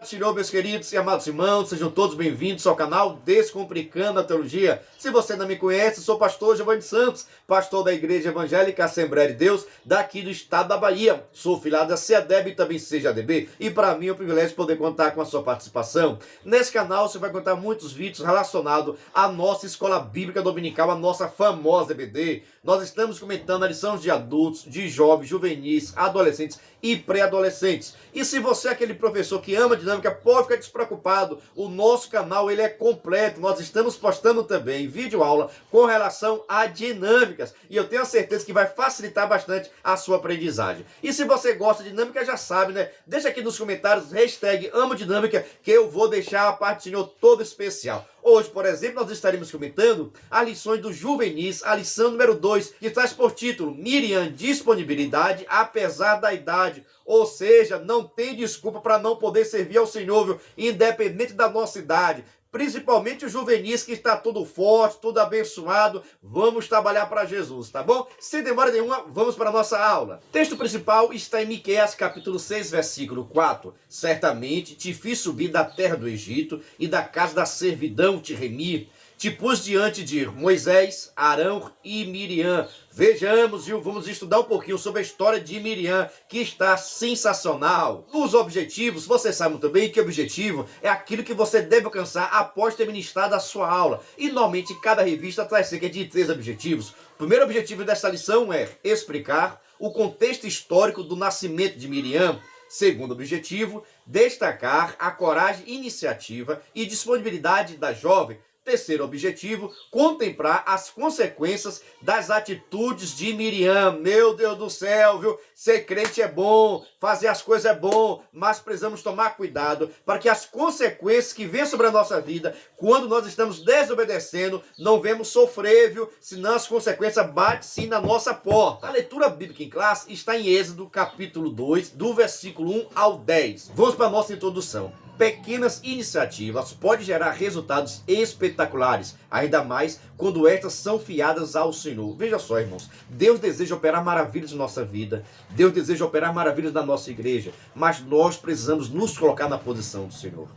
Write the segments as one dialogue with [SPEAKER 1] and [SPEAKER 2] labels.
[SPEAKER 1] Senhor, meus queridos e amados irmãos, sejam todos bem-vindos ao canal Descomplicando a Teologia. Se você não me conhece, sou pastor Giovanni Santos, pastor da Igreja Evangélica Assembleia de Deus, daqui do estado da Bahia. Sou filiado da CEADEB e também CEJADB, e para mim é um privilégio poder contar com a sua participação. Nesse canal você vai encontrar muitos vídeos relacionados à nossa Escola Bíblica Dominical, a nossa famosa EBD. Nós estamos comentando a lição de adultos, de jovens, juvenis, adolescentes e pré-adolescentes. E se você é aquele professor que ama dinâmica, pode ficar despreocupado. O nosso canal ele é completo. Nós estamos postando também vídeo aula com relação a dinâmicas. E eu tenho a certeza que vai facilitar bastante a sua aprendizagem. E se você gosta de dinâmica, já sabe, né? Deixa aqui nos comentários, #amo dinâmica, que eu vou deixar a parte do Senhor toda especial. Hoje, por exemplo, nós estaremos comentando as lições do juvenis, a lição número 2, que traz por título Miriam, disponibilidade apesar da idade. Ou seja, não tem desculpa para não poder servir ao Senhor, viu? Independente da nossa idade. Principalmente os juvenis que está tudo forte, tudo abençoado. Vamos trabalhar para Jesus, tá bom? Sem demora nenhuma, vamos para a nossa aula. O texto principal está em Miqueias, capítulo 6, versículo 4. Certamente te fiz subir da terra do Egito e da casa da servidão te remi. Te pus diante de Moisés, Arão e Miriam. Vejamos, viu? Vamos estudar um pouquinho sobre a história de Miriam, que está sensacional. Os objetivos, você sabe muito bem que objetivo é aquilo que você deve alcançar após ter ministrado a sua aula. E normalmente cada revista traz cerca de 3 objetivos. O primeiro objetivo desta lição é explicar o contexto histórico do nascimento de Miriam. Segundo objetivo, destacar a coragem, iniciativa e disponibilidade da jovem. Terceiro objetivo, contemplar as consequências das atitudes de Miriam. Meu Deus do céu, viu? Ser crente é bom, fazer as coisas é bom, mas precisamos tomar cuidado para que as consequências que vêm sobre a nossa vida, quando nós estamos desobedecendo, não vemos sofrer, viu? Senão as consequências batem sim na nossa porta. A leitura bíblica em classe está em Êxodo, capítulo 2, do versículo 1 ao 10. Vamos para a nossa introdução. Pequenas iniciativas podem gerar resultados espetaculares, ainda mais quando estas são fiadas ao Senhor. Veja só, irmãos, Deus deseja operar maravilhas na nossa vida, Deus deseja operar maravilhas na nossa igreja, mas nós precisamos nos colocar na posição do Senhor.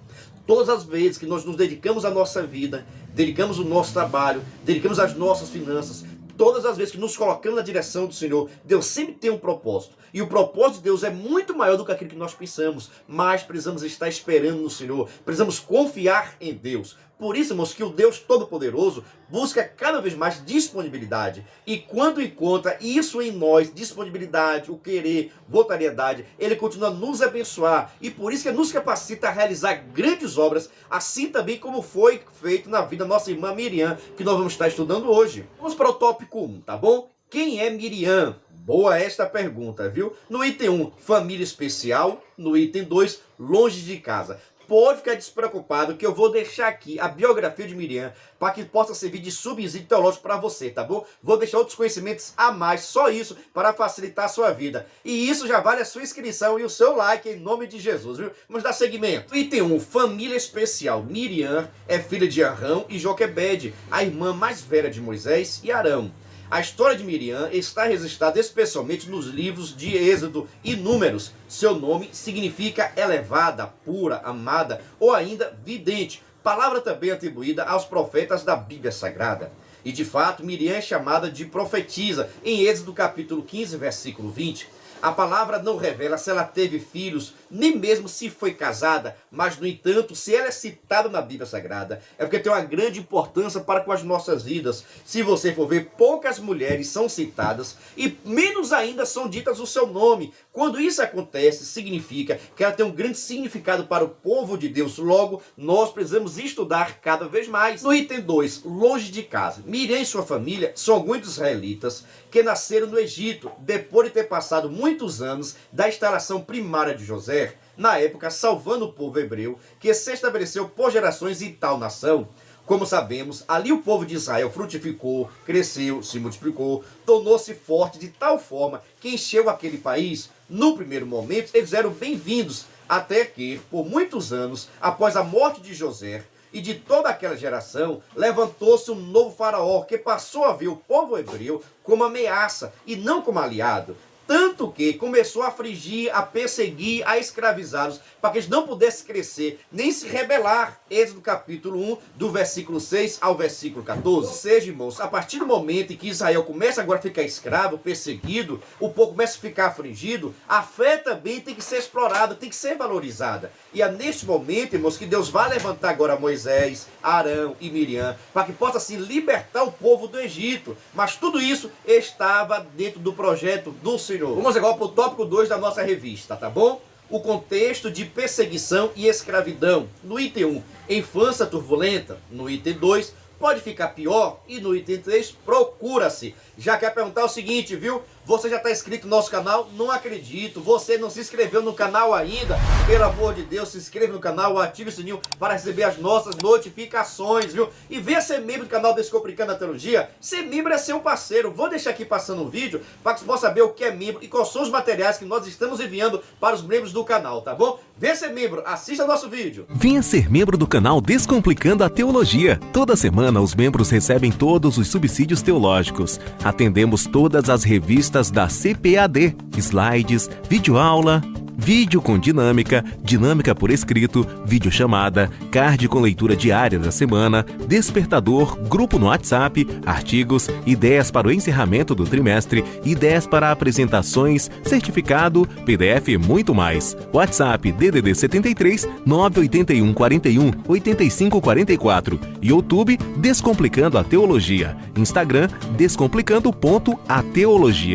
[SPEAKER 1] Todas as vezes que nós nos dedicamos à nossa vida, dedicamos o nosso trabalho, dedicamos as nossas finanças, todas as vezes que nos colocamos na direção do Senhor, Deus sempre tem um propósito. E o propósito de Deus é muito maior do que aquilo que nós pensamos. Mas precisamos estar esperando no Senhor. Precisamos confiar em Deus. Por isso, irmãos, que o Deus Todo-Poderoso busca cada vez mais disponibilidade. E quando encontra isso em nós, disponibilidade, o querer, voluntariedade, Ele continua a nos abençoar. E por isso que nos capacita a realizar grandes obras, assim também como foi feito na vida da nossa irmã Miriam, que nós vamos estar estudando hoje. Vamos para o tópico 1, tá bom? Quem é Miriam? Boa esta pergunta, viu? No item 1, família especial. No item 2, longe de casa. Pode ficar despreocupado que eu vou deixar aqui a biografia de Miriam para que possa servir de subsídio teológico para você, tá bom? Vou deixar outros conhecimentos a mais, só isso, para facilitar a sua vida. E isso já vale a sua inscrição e o seu like em nome de Jesus, viu? Vamos dar seguimento. Item 1, família especial. Miriam é filha de Arão e Joquebede, a irmã mais velha de Moisés e Arão. A história de Miriam está registrada especialmente nos livros de Êxodo e Números. Seu nome significa elevada, pura, amada ou ainda vidente. Palavra também atribuída aos profetas da Bíblia Sagrada. E de fato, Miriam é chamada de profetisa em Êxodo capítulo 15, versículo 20. A palavra não revela se ela teve filhos, nem mesmo se foi casada, mas, no entanto, se ela é citada na Bíblia Sagrada, é porque tem uma grande importância para com as nossas vidas. Se você for ver, poucas mulheres são citadas e menos ainda são ditas o seu nome. Quando isso acontece, significa que ela tem um grande significado para o povo de Deus. Logo, nós precisamos estudar cada vez mais. No item 2, longe de casa. Miriam e sua família são alguns israelitas que nasceram no Egito, depois de ter passado muitos anos da instalação primária de José, na época salvando o povo hebreu, que se estabeleceu por gerações em tal nação. Como sabemos, ali o povo de Israel frutificou, cresceu, se multiplicou, tornou-se forte de tal forma que encheu aquele país. No primeiro momento, eles eram bem-vindos, até que, por muitos anos, após a morte de José, e de toda aquela geração, levantou-se um novo faraó que passou a ver o povo hebreu como ameaça e não como aliado. tanto que começou a afligir, a perseguir, a escravizá-los, para que eles não pudessem crescer, nem se rebelar. Êxodo capítulo 1, do versículo 6 ao versículo 14. Ou seja, irmãos, a partir do momento em que Israel começa agora a ficar escravo, perseguido, o povo começa a ficar afligido, a fé também tem que ser explorada, tem que ser valorizada. E é neste momento, irmãos, que Deus vai levantar agora Moisés, Arão e Miriam, para que possa assim libertar o povo do Egito. Mas tudo isso estava dentro do projeto do Senhor. Vamos agora para o tópico 2 da nossa revista, tá bom? O contexto de perseguição e escravidão. No item 1, infância turbulenta. No item 2, pode ficar pior. E no item 3, procura-se. Já quer perguntar o seguinte, viu? Você já está inscrito no nosso canal? Não acredito. Você não se inscreveu no canal ainda? Pelo amor de Deus, se inscreva no canal, ative o sininho para receber as nossas notificações, viu? E venha ser membro do canal Descomplicando a Teologia. Ser membro é ser um parceiro. Vou deixar aqui passando um vídeo para que você possa saber o que é membro e quais são os materiais que nós estamos enviando para os membros do canal, tá bom? Venha ser membro, assista nosso vídeo.
[SPEAKER 2] Venha ser membro do canal Descomplicando a Teologia. Toda semana os membros recebem todos os subsídios teológicos. Atendemos todas as revistas da CPAD, slides, videoaula, vídeo com dinâmica, dinâmica por escrito, videochamada, card com leitura diária da semana, despertador, grupo no WhatsApp, artigos, ideias para o encerramento do trimestre, ideias para apresentações, certificado, PDF e muito mais. WhatsApp DDD 73 981 41 85 44. YouTube Descomplicando a Teologia. Instagram descomplicando.ateologia.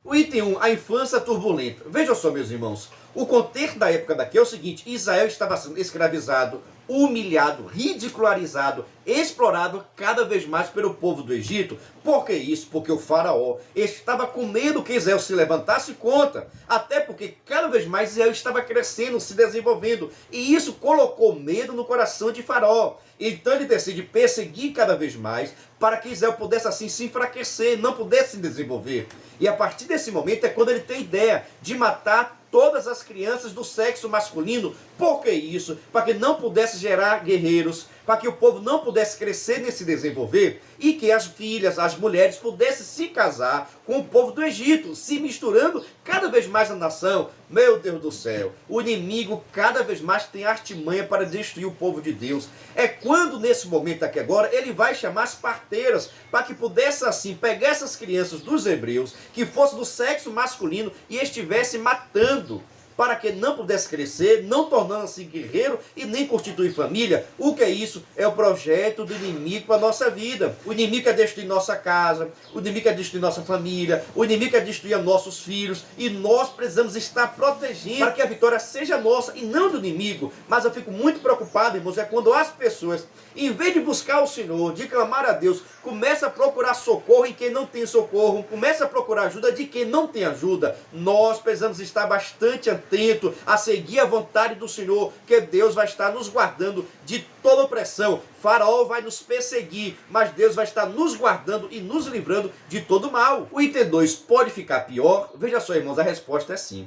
[SPEAKER 1] O item 1, a infância turbulenta. Vejam só, meus irmãos, o contexto da época daqui é o seguinte: Israel estava sendo escravizado, humilhado, ridicularizado, explorado cada vez mais pelo povo do Egito. Por que isso? Porque o faraó estava com medo que Israel se levantasse contra. Até porque cada vez mais Israel estava crescendo, se desenvolvendo. E isso colocou medo no coração de faraó. Então ele decide perseguir cada vez mais para que Israel pudesse assim se enfraquecer, não pudesse se desenvolver. E a partir desse momento é quando ele tem a ideia de matar todas as crianças do sexo masculino. Por que isso? Para que não pudesse gerar guerreiros, para que o povo não pudesse crescer nem se desenvolver, e que as filhas, as mulheres pudessem se casar com o povo do Egito, se misturando cada vez mais na nação. Meu Deus do céu, o inimigo cada vez mais tem artimanha para destruir o povo de Deus. É quando nesse momento aqui agora, ele vai chamar as parteiras, para que pudesse assim pegar essas crianças dos hebreus, que fossem do sexo masculino, e estivesse matando, para que não pudesse crescer, não tornando-se guerreiro e nem constituir família. O que é isso? É o projeto do inimigo para a nossa vida. O inimigo quer destruir nossa casa, o inimigo quer destruir nossa família, o inimigo quer destruir nossos filhos, e nós precisamos estar protegendo para que a vitória seja nossa e não do inimigo. Mas eu fico muito preocupado, irmãos, é quando as pessoas, em vez de buscar o Senhor, de clamar a Deus, começa a procurar socorro em quem não tem socorro, começa a procurar ajuda de quem não tem ajuda. Nós precisamos estar bastante atento a seguir a vontade do Senhor, que Deus vai estar nos guardando de toda opressão. Faraó vai nos perseguir, mas Deus vai estar nos guardando e nos livrando de todo mal. O item 2 pode ficar pior? Veja só, irmãos, a resposta é sim.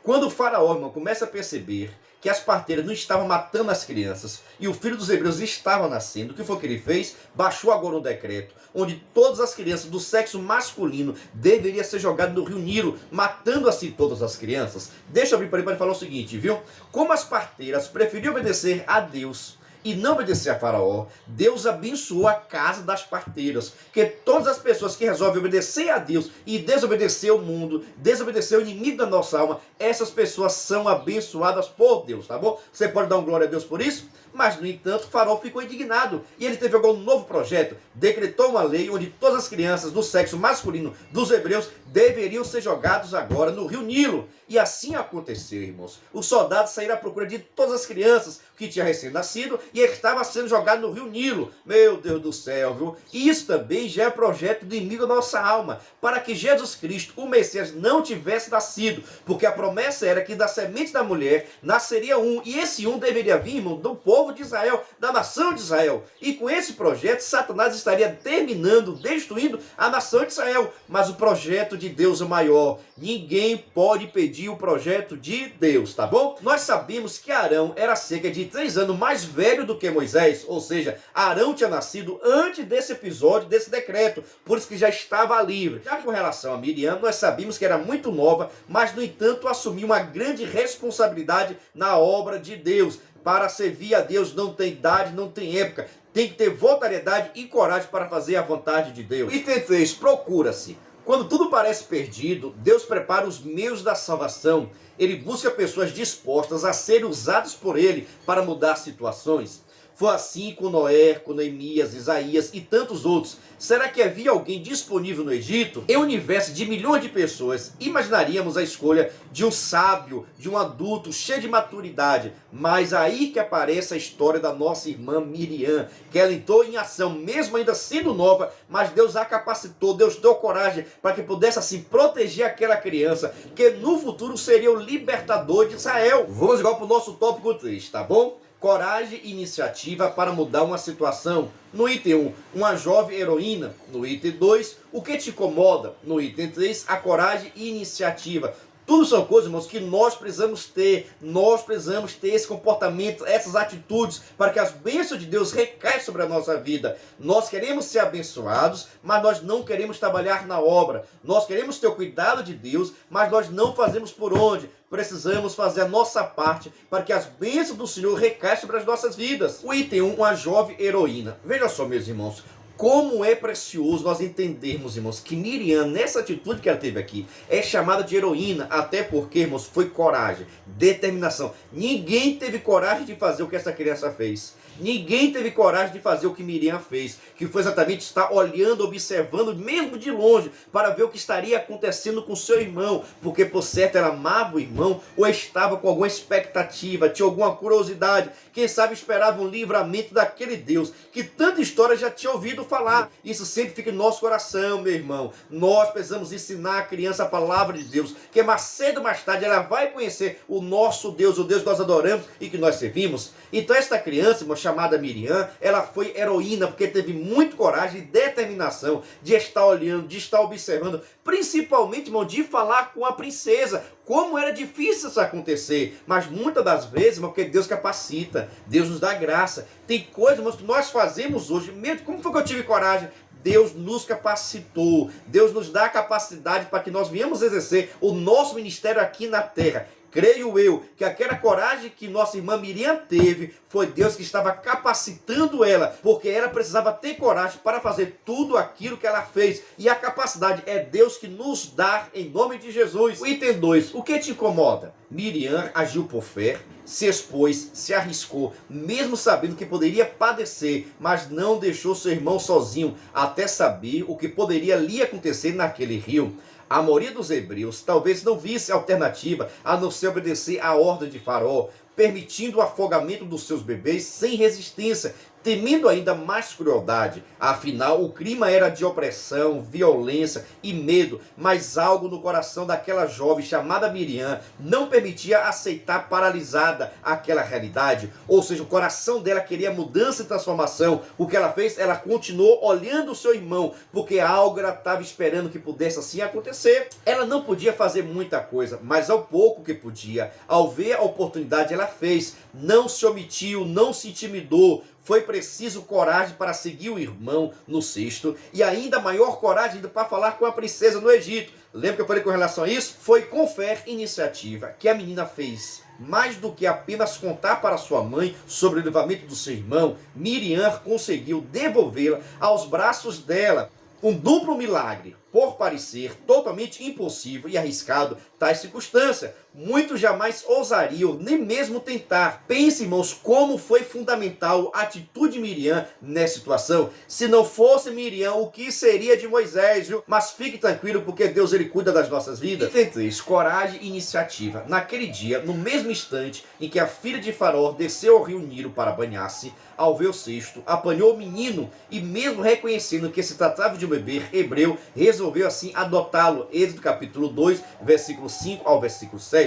[SPEAKER 1] Quando o faraó, irmão, começa a perceber que as parteiras não estavam matando as crianças e o filho dos hebreus estava nascendo, o que foi que ele fez? Baixou agora um decreto onde todas as crianças do sexo masculino deveriam ser jogadas no rio Nilo, matando assim todas as crianças. Deixa eu abrir para ele para falar o seguinte, viu? Como as parteiras preferiam obedecer a Deus e não obedecer a Faraó, Deus abençoou a casa das parteiras. Que todas as pessoas que resolvem obedecer a Deus e desobedecer o mundo, desobedecer o inimigo da nossa alma, essas pessoas são abençoadas por Deus, tá bom? Você pode dar um glória a Deus por isso? Mas, no entanto, o Faraó ficou indignado e ele teve agora um novo projeto. Decretou uma lei onde todas as crianças do sexo masculino dos hebreus deveriam ser jogados agora no rio Nilo. E assim aconteceu, irmãos. Os soldados saíram à procura de todas as crianças que tinham recém-nascido e ele estava sendo jogado no rio Nilo. Meu Deus do céu, viu? Isso também já é projeto do inimigo da nossa alma, para que Jesus Cristo, o Messias, não tivesse nascido. Porque a promessa era que da semente da mulher nasceria um, e esse um deveria vir, irmão, do povo de Israel, da nação de Israel. E com esse projeto, Satanás estaria terminando, destruindo a nação de Israel. Mas o projeto de Deus é maior. Ninguém pode impedir o projeto de Deus, tá bom? Nós sabemos que Arão era cerca de 3 anos mais velho velho do que Moisés, ou seja, Arão tinha nascido antes desse episódio, desse decreto, por isso que já estava livre. Já com relação a Miriam, nós sabíamos que era muito nova, mas no entanto assumiu uma grande responsabilidade na obra de Deus. Para servir a Deus não tem idade, não tem época, tem que ter voluntariedade e coragem para fazer a vontade de Deus. Item 3, procura-se. Quando tudo parece perdido, Deus prepara os meios da salvação. Ele busca pessoas dispostas a serem usadas por Ele para mudar situações. Foi assim com Noé, com Neemias, Isaías e tantos outros. Será que havia alguém disponível no Egito? Em um universo de milhões de pessoas, imaginaríamos a escolha de um sábio, de um adulto cheio de maturidade. Mas aí que aparece a história da nossa irmã Miriam, que ela entrou em ação, mesmo ainda sendo nova, mas Deus a capacitou, Deus deu coragem para que pudesse assim proteger aquela criança, que no futuro seria o libertador de Israel. Vamos igual para o nosso tópico 3, tá bom? Coragem e iniciativa para mudar uma situação. No item 1, uma jovem heroína. No item 2, o que te incomoda. No item 3, a coragem e iniciativa. Tudo são coisas, irmãos, que nós precisamos ter. Nós precisamos ter esse comportamento, essas atitudes, para que as bênçãos de Deus recaiam sobre a nossa vida. Nós queremos ser abençoados, mas nós não queremos trabalhar na obra. Nós queremos ter o cuidado de Deus, mas nós não fazemos por onde. Precisamos fazer a nossa parte para que as bênçãos do Senhor recaiam sobre as nossas vidas. O item 1, uma jovem heroína. Veja só, meus irmãos, como é precioso nós entendermos, irmãos, que Miriam, nessa atitude que ela teve aqui, é chamada de heroína, até porque, irmãos, foi coragem, determinação. Ninguém teve coragem de fazer o que essa criança fez. Ninguém teve coragem de fazer o que Miriam fez, que foi exatamente estar olhando, observando, mesmo de longe, para ver o que estaria acontecendo com seu irmão, porque por certo ela amava o irmão, ou estava com alguma expectativa, tinha alguma curiosidade, quem sabe esperava um livramento daquele Deus, que tanta história já tinha ouvido falar. Isso sempre fica em nosso coração, meu irmão. Nós precisamos ensinar a criança a palavra de Deus, que mais cedo ou mais tarde ela vai conhecer o nosso Deus, o Deus que nós adoramos e que nós servimos. Então esta criança, irmão, chamada Miriam, ela foi heroína porque teve muita coragem e determinação de estar olhando, de estar observando, principalmente, irmão, de falar com a princesa. Como era difícil isso acontecer, mas muitas das vezes, irmão, porque Deus capacita, Deus nos dá graça. Tem coisas, irmãos, que nós fazemos hoje, mesmo como foi que eu tive coragem? Deus nos capacitou, Deus nos dá a capacidade para que nós venhamos exercer o nosso ministério aqui na terra. Creio eu que aquela coragem que nossa irmã Miriam teve, foi Deus que estava capacitando ela, porque ela precisava ter coragem para fazer tudo aquilo que ela fez. E a capacidade é Deus que nos dá em nome de Jesus. O item 2, o que te incomoda? Miriam agiu por fé, se expôs, se arriscou, mesmo sabendo que poderia padecer, mas não deixou seu irmão sozinho, até saber o que poderia lhe acontecer naquele rio. A maioria dos hebreus talvez não visse alternativa a não ser obedecer à ordem de Faraó, permitindo o afogamento dos seus bebês sem resistência, temendo ainda mais crueldade. Afinal, o clima era de opressão, violência e medo, mas algo no coração daquela jovem chamada Miriam não permitia aceitar paralisada aquela realidade. Ou seja, o coração dela queria mudança e transformação. O que ela fez? Ela continuou olhando o seu irmão, porque algo ela estava esperando que pudesse assim acontecer. Ela não podia fazer muita coisa, mas ao pouco que podia, ao ver a oportunidade, ela fez. Não se omitiu, não se intimidou. Foi preciso coragem para seguir o irmão no cesto e ainda maior coragem ainda para falar com a princesa no Egito. Lembra que eu falei com relação a isso? Foi com fé e iniciativa que a menina fez. Mais do que apenas contar para sua mãe sobre o livramento do seu irmão, Miriam conseguiu devolvê-la aos braços dela. Um duplo milagre, por parecer totalmente impossível e arriscado tais circunstâncias. Muitos jamais ousariam nem mesmo tentar. Pense, irmãos, como foi fundamental a atitude de Miriam nessa situação. Se não fosse Miriam, o que seria de Moisés, viu? Mas fique tranquilo, porque Deus ele cuida das nossas vidas. Item 3, coragem e iniciativa. Naquele dia, no mesmo instante em que a filha de Faraó desceu ao rio Nilo para banhar-se, ao ver o cesto, apanhou o menino e, mesmo reconhecendo que se tratava de um bebê hebreu, resolveu assim adotá-lo. Êxodo capítulo 2, versículo 5 ao versículo 7.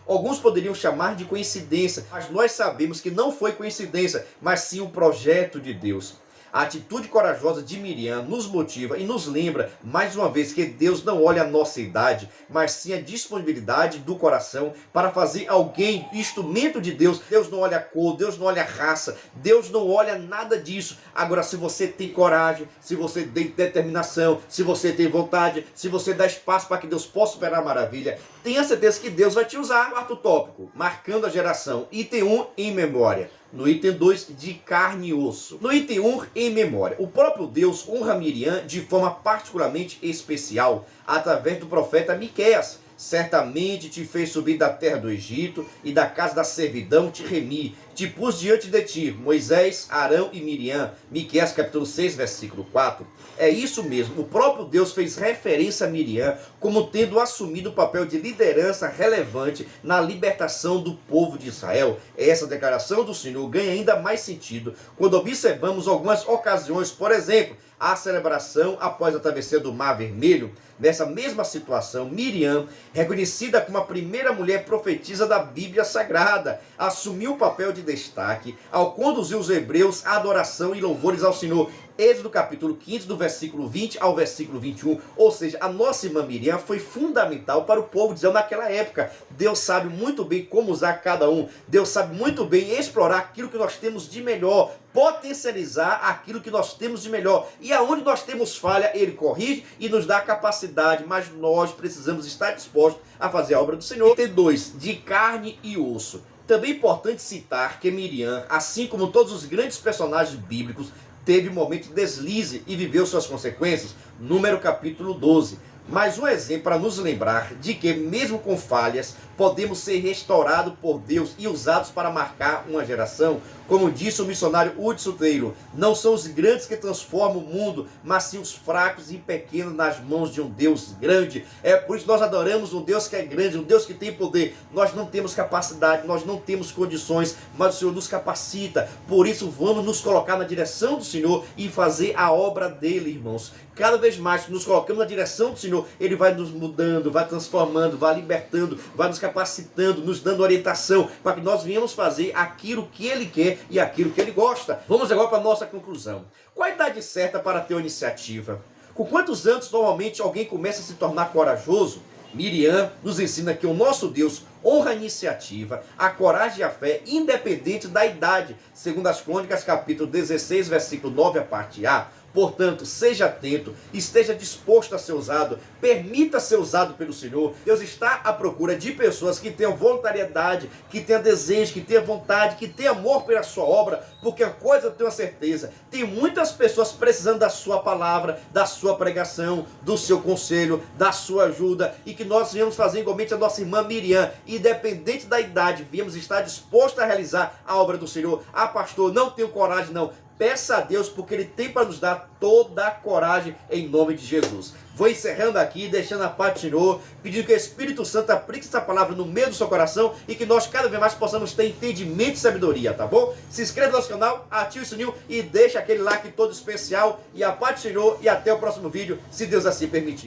[SPEAKER 1] Alguns poderiam chamar de coincidência, mas nós sabemos que não foi coincidência, mas sim um projeto de Deus. A atitude corajosa de Miriam nos motiva e nos lembra, mais uma vez, que Deus não olha a nossa idade, mas sim a disponibilidade do coração para fazer alguém instrumento de Deus. Deus não olha a cor, Deus não olha a raça, Deus não olha nada disso. Agora, se você tem coragem, se você tem determinação, se você tem vontade, se você dá espaço para que Deus possa operar a maravilha, tenha certeza que Deus vai te usar. Quarto tópico, marcando a geração. Item 1, em memória. No item 2, de carne e osso. No item 1, em memória. O próprio Deus honra Miriam de forma particularmente especial, através do profeta Miqueias. Certamente te fez subir da terra do Egito, e da casa da servidão te remi. Te pus diante de ti, Moisés, Arão e Miriam. Miqueias capítulo 6, versículo 4. É isso mesmo, o próprio Deus fez referência a Miriam como tendo assumido o papel de liderança relevante na libertação do povo de Israel. Essa declaração do Senhor ganha ainda mais sentido quando observamos algumas ocasiões, por exemplo, a celebração após a travessia do Mar Vermelho. Nessa mesma situação, Miriam, reconhecida como a primeira mulher profetisa da Bíblia Sagrada, assumiu o papel de destaque ao conduzir os hebreus à adoração e louvores ao Senhor. Êxodo capítulo 15, do versículo 20 ao versículo 21. Ou seja, a nossa irmã Miriam foi fundamental para o povo de Israel naquela época. Deus sabe muito bem como usar cada um. Deus sabe muito bem explorar aquilo que nós temos de melhor, potencializar aquilo que nós temos de melhor. E aonde nós temos falha, Ele corrige e nos dá a capacidade, mas nós precisamos estar dispostos a fazer a obra do Senhor. Item 2, de carne e osso. Também é importante citar que Miriam, assim como todos os grandes personagens bíblicos, teve um momento de deslize e viveu suas consequências. Número capítulo 12. Mais um exemplo para nos lembrar de que, mesmo com falhas, podemos ser restaurados por Deus e usados para marcar uma geração. Como disse o missionário Hudson Taylor, não são os grandes que transformam o mundo, mas sim os fracos e pequenos nas mãos de um Deus grande. É por isso que nós adoramos um Deus que é grande, um Deus que tem poder. Nós não temos capacidade, nós não temos condições, mas o Senhor nos capacita. Por isso vamos nos colocar na direção do Senhor e fazer a obra dele, irmãos. Cada vez mais que nos colocamos na direção do Senhor, Ele vai nos mudando, vai transformando, vai libertando, vai nos capacitando, nos dando orientação, para que nós venhamos fazer aquilo que Ele quer e aquilo que Ele gosta. Vamos agora para a nossa conclusão. Qual a idade certa para ter uma iniciativa? Com quantos anos normalmente alguém começa a se tornar corajoso? Miriam nos ensina que o nosso Deus honra a iniciativa, a coragem e a fé, independente da idade. Segundo as Crônicas, capítulo 16, versículo 9, a parte A. Portanto, seja atento, esteja disposto a ser usado, permita ser usado pelo Senhor. Deus está à procura de pessoas que tenham voluntariedade, que tenham desejo, que tenham vontade, que tenham amor pela sua obra, porque a coisa eu tenho a certeza, tem muitas pessoas precisando da sua palavra, da sua pregação, do seu conselho, da sua ajuda, e que nós viemos fazer igualmente a nossa irmã Miriam, independente da idade, viemos estar dispostos a realizar a obra do Senhor. Ah, pastor, não tenho coragem não. Peça a Deus, porque Ele tem para nos dar toda a coragem em nome de Jesus. Vou encerrando aqui, deixando a paz do Senhor, pedindo que o Espírito Santo aplique essa palavra no meio do seu coração e que nós cada vez mais possamos ter entendimento e sabedoria, tá bom? Se inscreva no nosso canal, ative o sininho e deixa aquele like todo especial. E a paz do Senhor e até o próximo vídeo, se Deus assim permitir.